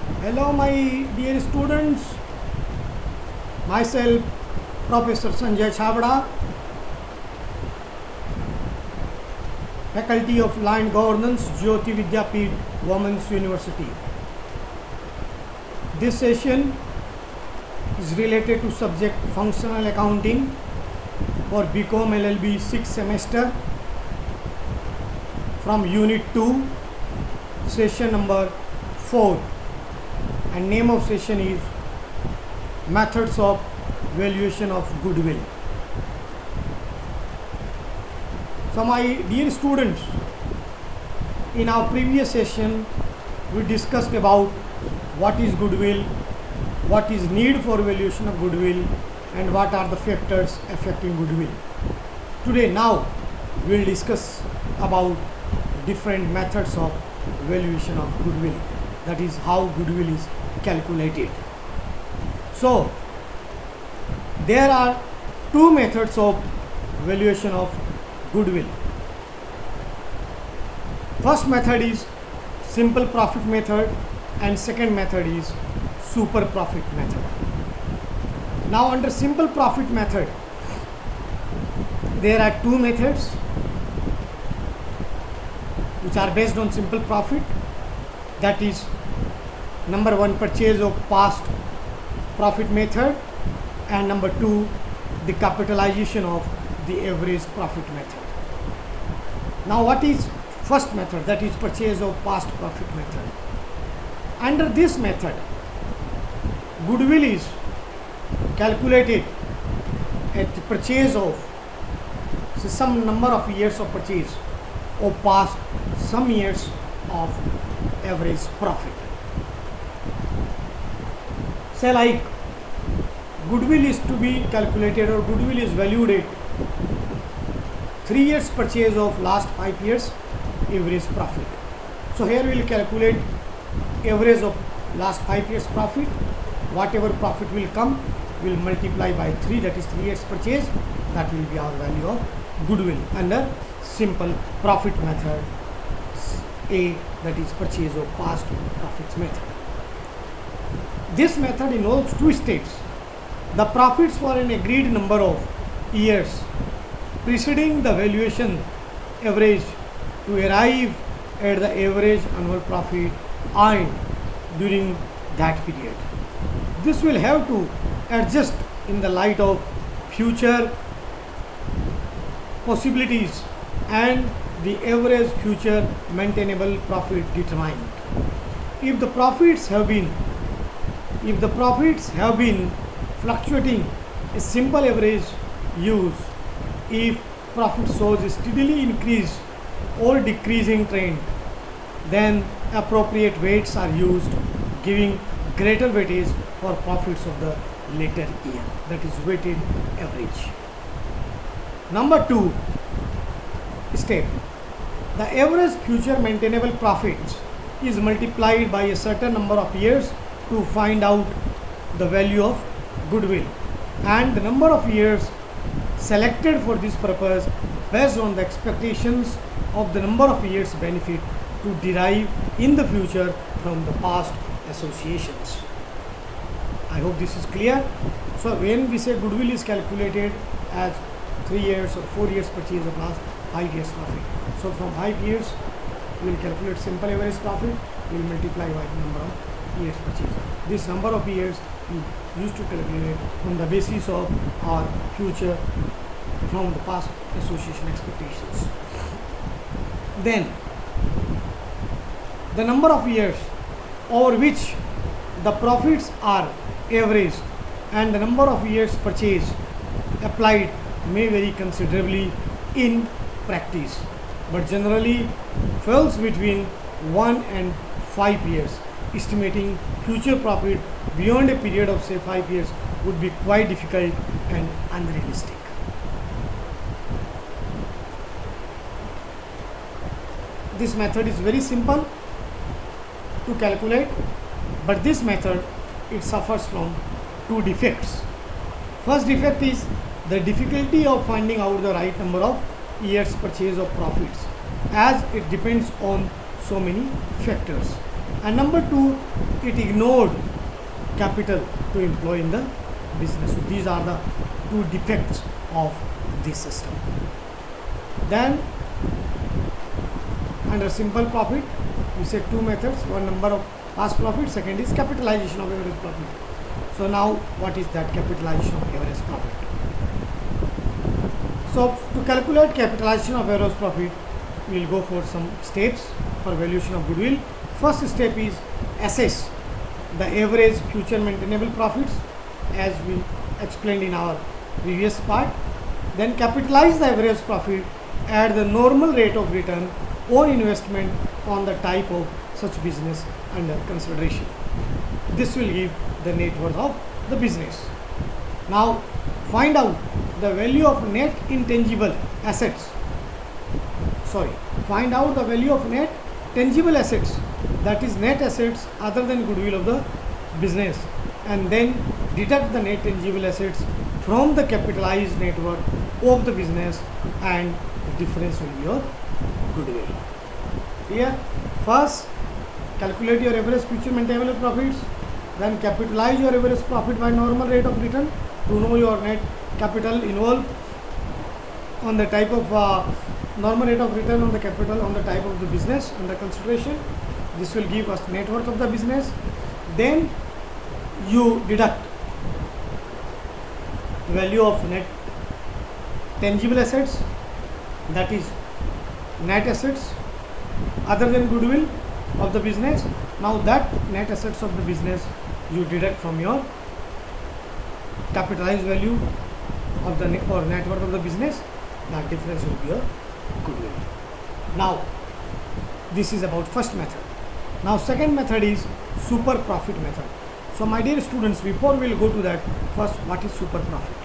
Hello, my dear students. Myself, Professor Sanjay Chabda, Faculty of Law and Governance, Jyoti Vidyapeeth, Women's University. This session is related to subject Functional Accounting for BCom LLB 6th semester from Unit 2, session number 4, and name of session is Methods of Valuation of Goodwill. So my dear students, in our previous session we discussed about what is goodwill, what is need for valuation of goodwill, and what are the factors affecting goodwill. Today now we will discuss about different methods of valuation of goodwill, that is how goodwill is calculated. So there are two methods of valuation of goodwill. First method is simple profit method and second method is super profit method. Now under simple profit method there are two methods which are based on simple profit, that is number one, purchase of past profit method, and number two, the capitalization of the average profit method. Now what is first method, that is purchase of past profit method? Under this method goodwill is calculated at the purchase of some number of years of purchase of past some years of average profit. Say like goodwill is to be calculated or goodwill is valued at 3 years purchase of last 5 years average profit. So here we will calculate average of last 5 years profit. Whatever profit will come, we will multiply by 3, that is 3 years purchase. That will be our value of goodwill under simple profit method A, that is purchase of past profits method. This method involves two steps: the profits for an agreed number of years preceding the valuation average to arrive at the average annual profit earned during that period. This will have to adjust in the light of future possibilities and the average future maintainable profit determined. If the profits have been fluctuating, a simple average use. If profit shows a steadily increase or decreasing trend, then appropriate weights are used, giving greater weightage for profits of the later year, that is weighted average. Number 2 step, the average future maintainable profits is multiplied by a certain number of years to find out the value of goodwill, and the number of years selected for this purpose based on the expectations of the number of years benefit to derive in the future from the past associations. I hope this is clear. So when we say goodwill is calculated as 3 years or 4 years purchase of last 5 years profit. So from 5 years we will calculate simple average profit, we will multiply by the number of years purchase. This number of years we used to calculate on the basis of our future from the past association expectations. Then the number of years over which the profits are averaged and the number of years purchase applied may vary considerably in practice, but generally falls between 1 and 5 years. Estimating future profit beyond a period of say 5 years would be quite difficult and unrealistic. This method is very simple to calculate, but this method it suffers from two defects. First defect is the difficulty of finding out the right number of years purchase of profits, as it depends on so many factors. And number two, it ignored capital to employ in the business. So these are the two defects of this system. Then under simple profit, we said two methods, one number of past profit, second is capitalization of average profit. So now what is that capitalization of average profit? So to calculate capitalization of average profit, we will go for some steps for valuation of goodwill. First step is assess the average future maintainable profits as we explained in our previous part. Then capitalize the average profit at the normal rate of return or investment on the type of such business under consideration. This will give the net worth of the business. Now find out the value of net intangible assets. Find out the value of net tangible assets, that is net assets other than goodwill of the business, and then deduct the net tangible assets from the capitalized net worth of the business, and the difference will be your goodwill. Here, first calculate your average future maintainable profits, then capitalize your average profit by normal rate of return to know your net capital involved on the type of normal rate of return on the capital on the type of the business under consideration. This will give us net worth of the business. Then you deduct the value of net tangible assets, that is net assets other than goodwill of the business. Now that net assets of the business you deduct from your capitalized value of the net worth of the business. That difference will be your goodwill. Now this is about first method. Now second method is super profit method. So my dear students, before we will go to that, first what is super profit?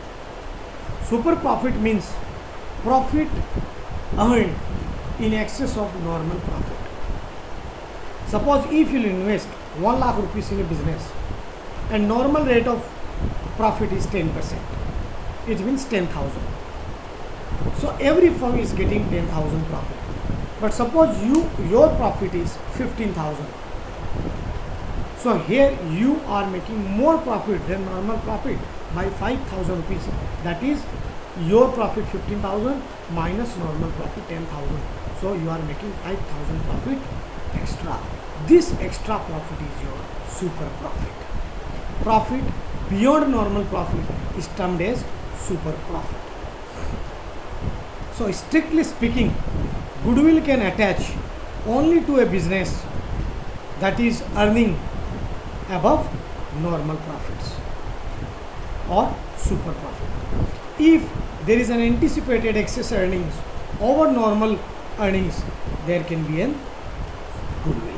Super profit means profit earned in excess of normal profit. Suppose if you invest 1 lakh rupees in a business and normal rate of profit is 10%, it means 10,000. So every firm is getting 10,000 profit. But suppose your profit is 15,000. So here you are making more profit than normal profit by 5,000 rupees. That is your profit 15,000 minus normal profit 10,000. So you are making 5,000 profit extra. This extra profit is your super profit. Profit beyond normal profit is termed as super profit. So strictly speaking, goodwill can attach only to a business that is earning above normal profits or super profit. If there is an anticipated excess earnings over normal earnings, there can be an goodwill.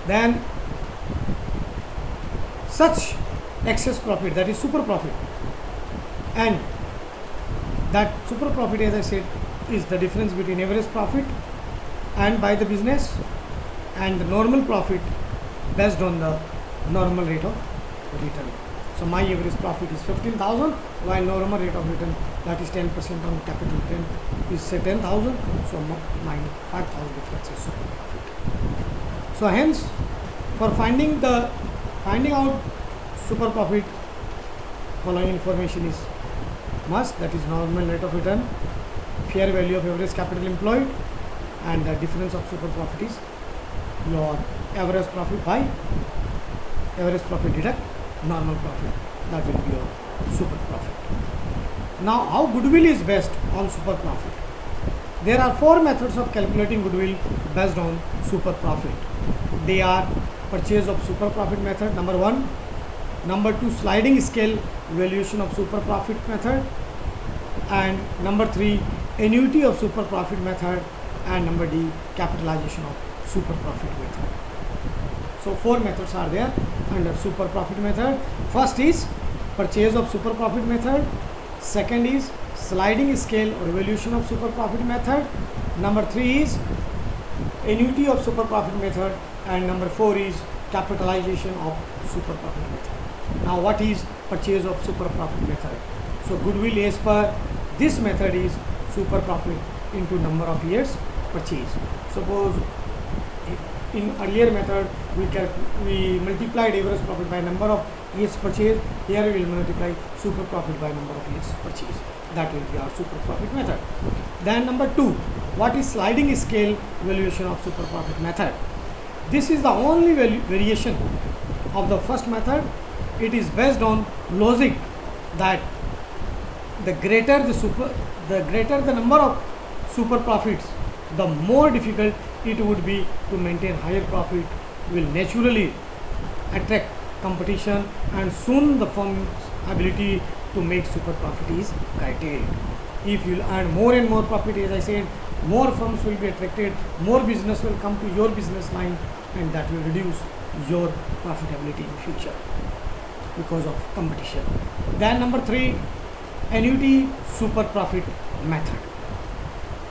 Then such excess profit, that is super profit, and that super profit, as I said, is the difference between average profit and by the business and the normal profit based on the normal rate of return. So my average profit is 15,000, while normal rate of return, that is 10% on capital 10 is say 10,000. So my 5,000 difference is super profit. So hence, for finding out super profit, following information is must, that is normal rate of return, fair value of average capital employed, and the difference of super profit is your average profit by average profit deduct normal profit. That will be your super profit. Now how goodwill is based on super profit? There are 4 methods of calculating goodwill based on super profit. They are purchase of super profit method, number 1. Number 2, sliding scale valuation of super profit method. And number 3, annuity of super profit method. And number D, capitalization of super profit method. So 4 methods are there under super profit method. First is purchase of super profit method. Second is sliding scale or evaluation of super profit method. Number 3 is annuity of super profit method. And number 4 is capitalization of super profit method. Now what is purchase of super profit method? So goodwill as per this method is super profit into number of years purchased. Suppose in earlier method we multiplied average profit by number of years purchased. Here we will multiply super profit by number of years purchased. That will be our super profit method. Then number 2, what is sliding scale valuation of super profit method? This is the only variation of the first method. It is based on logic that the greater the number of super profits, the more difficult it would be to maintain higher profit, will naturally attract competition, and soon the firm's ability to make super profit is curtailed. If you earn more and more profit, as I said, more firms will be attracted, more business will come to your business line, and that will reduce your profitability in future because of competition. Then number 3, annuity super profit method.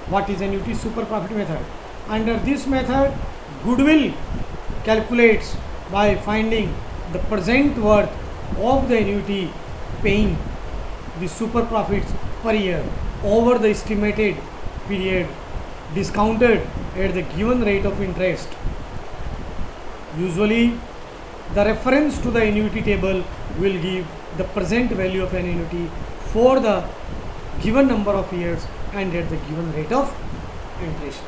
What is annuity super profit method? Under this method, goodwill calculates by finding the present worth of the annuity paying the super profits per year over the estimated period, discounted at the given rate of interest. Usually, the reference to the annuity table will give the present value of an annuity for the given number of years and at the given rate of interest.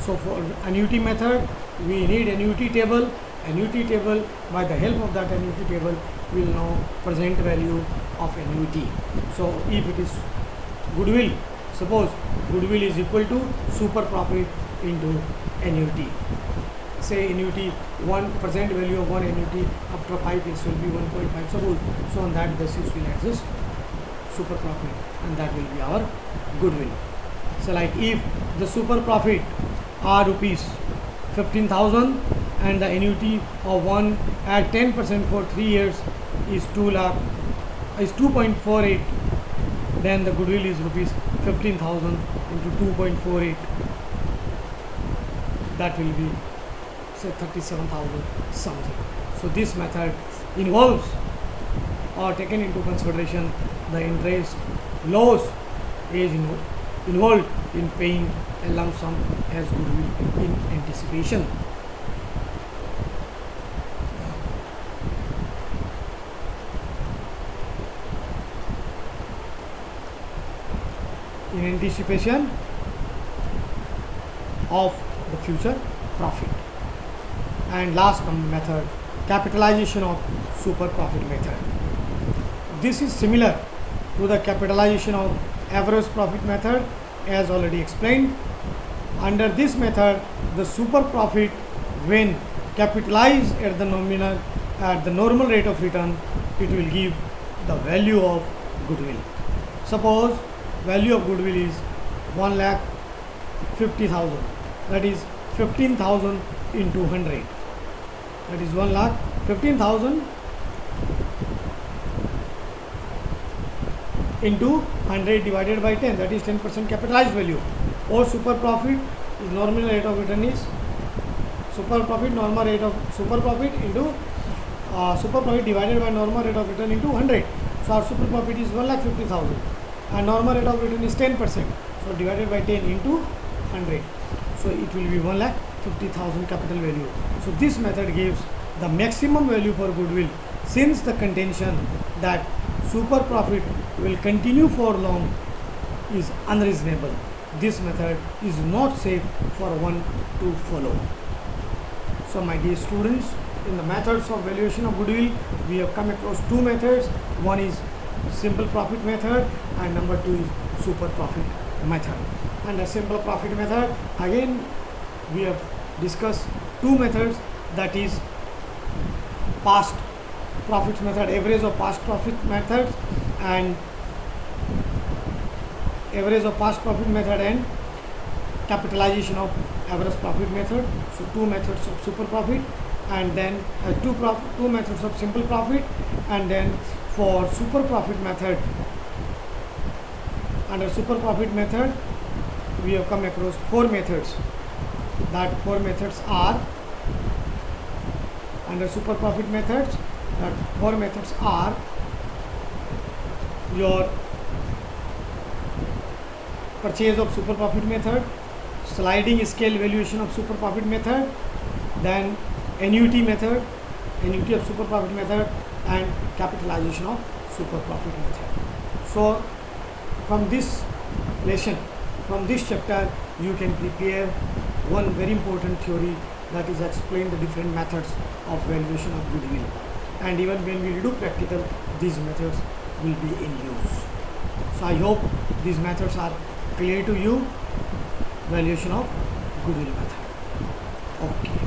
So for annuity method, we need annuity table. Annuity table, by the help of that annuity table, we will know present value of annuity. So if it is goodwill, suppose goodwill is equal to super profit into annuity. Say annuity, one present value of one annuity after 5 years will be 1.5. Suppose, so on that basis we will adjust super profit, and that will be our goodwill. So like if the super profit are rupees 15,000 and the annuity of one at 10% for 3 years is 2.48, then the goodwill is rupees 15,000 into 2.48. That will be say 37,000 something. So this method involves or taken into consideration the interest loss is involved in paying a lump sum as goodwill in anticipation. In anticipation of the future profit. And last method, capitalization of super profit method. This is similar to the capitalization of average profit method as already explained. Under this method, the super profit, when capitalized at the normal rate of return, it will give the value of goodwill. Suppose value of goodwill is 1,50,000. That is 15,000 into 100. That is 1,15,000 into 100 divided by 10. That is 10% capitalized value. Or super profit is normal rate of return is super profit normal rate of super profit into super profit divided by normal rate of return into 100. So our super profit is 1,50,000 and normal rate of return is 10%. So divided by 10 into 100. So it will be 1,50,000 capital value. So this method gives the maximum value for goodwill, since the contention that super profit will continue for long is unreasonable. This method is not safe for one to follow. So my dear students, in the methods of valuation of goodwill, we have come across two methods. One is simple profit method and number 2 is super profit method. Under simple profit method, again we have discussed two methods, that is past profits method, average of past profit method, and average of past profit method and capitalization of average profit method. So two methods of super profit, and then two methods of simple profit. And then for super profit method, under super profit method we have come across four methods. That four methods are, under super profit methods, that four methods are your purchase of super profit method, sliding scale valuation of super profit method, then annuity method, annuity of super profit method, and capitalization of super profit method. So from this lesson, from this chapter, you can prepare one very important theory, that is explain the different methods of valuation of goodwill. And even when we do practical, these methods will be in use. So I hope these methods are clear to you. Valuation of goodwill method. Okay.